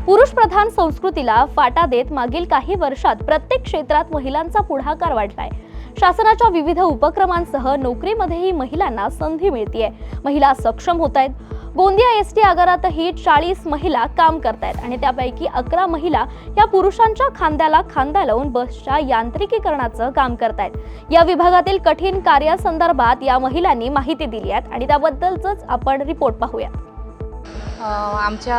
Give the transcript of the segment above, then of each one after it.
पुरुषप्रधान संस्कृतीला फाटा देत मागील काही वर्षात प्रत्येक क्षेत्रात महिलांचा पुढाकार वाढलाय। शासनाच्या विविध उपक्रमांसह नोकरीमध्येही महिलांना संधी मिळतेय। महिला सक्षम होत आहेत। गोंदिया एसटी आगारातही 40 महिला काम करतायत आणि त्यापैकी 11 महिला या पुरुषांच्या खांद्याला खांदा लावून बसच्या यांत्रिकीकरणाचं काम करतायत। या विभागातील कठीण कार्यासंदर्भात या महिलांनी माहिती दिली आहे आणि त्याबद्दलच आपण रिपोर्ट पाहूया। आमच्या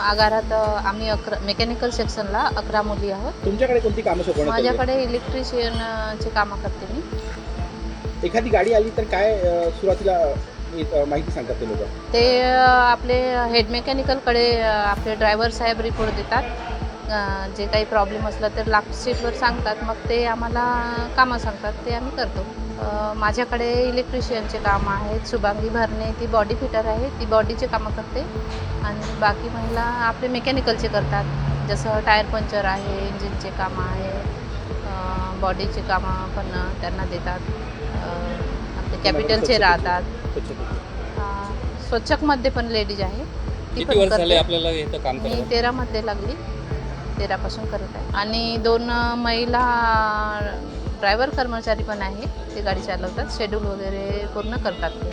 आगारात आम्ही मेकॅनिकल सेक्शनला 11 मुली आहोत। तुमच्याकडे कोणती कामं सोपवण्यात आली? माझ्याकडे इलेक्ट्रिशियनचे कामं करते मी। एखादी गाडी आली तर काय सुरुवातीला माहिती सांगतात ते लोक? ते आपले हेड मेकॅनिकलकडे आपले ड्रायव्हर साहेब रिपोर्ट देतात। जे काही प्रॉब्लेम असला तर लास्ट सीटवर सांगतात, मग ते आम्हाला कामं सांगतात, ते आम्ही करतो। माझ्याकडे इलेक्ट्रिशियनचे काम आहेत। शुभांगी भरणे ती बॉडी फिटर आहे, ती बॉडीचे कामं करते आणि बाकी महिला आपले मेकॅनिकलचे करतात, जसं टायर पंक्चर आहे, इंजिनचे कामं आहे, बॉडीचे कामं पण त्यांना देतात। आपले कॅपिटलचे राहतात। स्वच्छकमध्ये पण लेडीज आहे, ती किती वर्ष पण झाले करते। आपल्याला इथं काम मी करायला? 13 मध्ये लागली, 13 करत आहे। आणि 2 महिला ड्रायव्हर कर्मचारी पण आहे, ते गाडी चालवतात, शेड्यूल वगैरे पूर्ण करतात ते।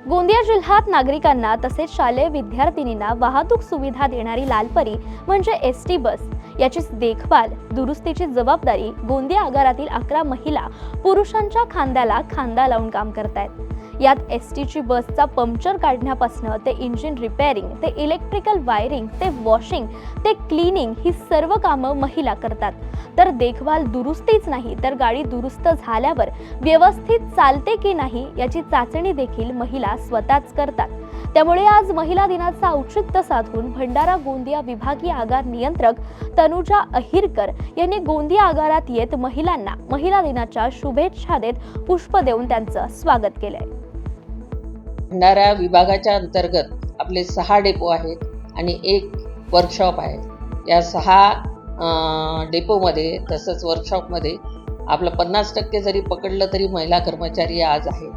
गोंदिया जिल्ह्यात नागरिकांना तसेच शालेय विद्यार्थिनींना वाहतूक सुविधा देणारी लालपरी म्हणजे एसटी बस याची देखभाल दुरुस्तीची जबाबदारी गोंदिया आगारातील 11 महिला पुरुषांच्या खांद्याला खांदा लावून काम करतायत। यात एसटीची बसचा पंक्चर काढण्यापासून ते इंजिन रिपेअरिंग, ते इलेक्ट्रिकल वायरिंग, ते वॉशिंग, ते क्लीनिंग ही सर्व कामं महिला करतात। तर देखभाल दुरुस्तीच नाही तर गाडी दुरुस्त झाल्यावर व्यवस्थित चालते की नाही याची चाचणी देखील महिला स्वतःच करतात। त्यामुळे आज महिला दिनाचा औचित्य साधून भंडारा गोंदिया विभागीय आगार नियंत्रक तनुजा अहिरकर यांनी गोंदिया आगारात येत महिलांना महिला दिनाच्या शुभेच्छा देत पुष्प देऊन त्यांचं स्वागत केलंय। भंडारा विभागाच्या अंतर्गत आपले 6 डेपो आहेत आणि 1 वर्कशॉप आहे। या 6 डेपोमध्ये तसंच वर्कशॉपमध्ये आपलं 50% जरी पकडलं तरी महिला कर्मचारी आज आहे।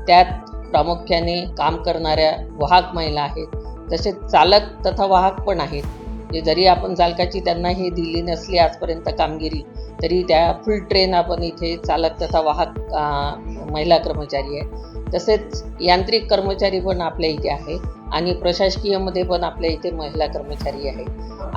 त्यात प्रामुख्याने काम करणाऱ्या वाहक महिला आहेत, तसेच चालक तथा वाहक पण आहेत, जे जरी आपण चालकाची त्यांना हे दिली नसली आजपर्यंत कामगिरी, तरी त्या फुल ट्रेन आपण इथे चालक तथा वाहक महिला कर्मचारी आहे। तसेच यांत्रिक कर्मचारी पण आपल्या इथे आहे आणि प्रशासकीयमध्ये पण आपल्या इथे महिला कर्मचारी आहे।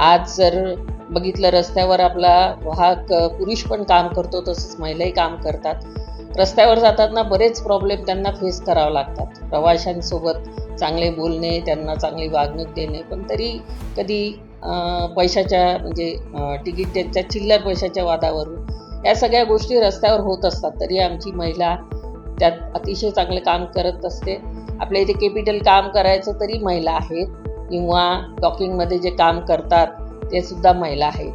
आज जर बघितलं रस्त्यावर आपला वाहक पुरुष पण काम करतो, तसंच महिलाही काम करतात। रस्त्यावर जाताना बरेच प्रॉब्लेम त्यांना फेस करावं लागतात। प्रवाशांसोबत चांगले बोलणे, त्यांना चांगली वागणूक देणे, पण तरी कधी पैशाच्या म्हणजे तिकीट त्यांच्या चिल्लर पैशाच्या वादावरून या सगळ्या गोष्टी रस्त्यावर होत असतात, तरी आमची महिला त्यात अतिशय चांगले काम करत असते। आपल्या इथे कॅपिटल काम करायचं तरी महिला आहेत किंवा डॉकिंगमध्ये जे काम करतात ते सुद्धा महिला आहेत।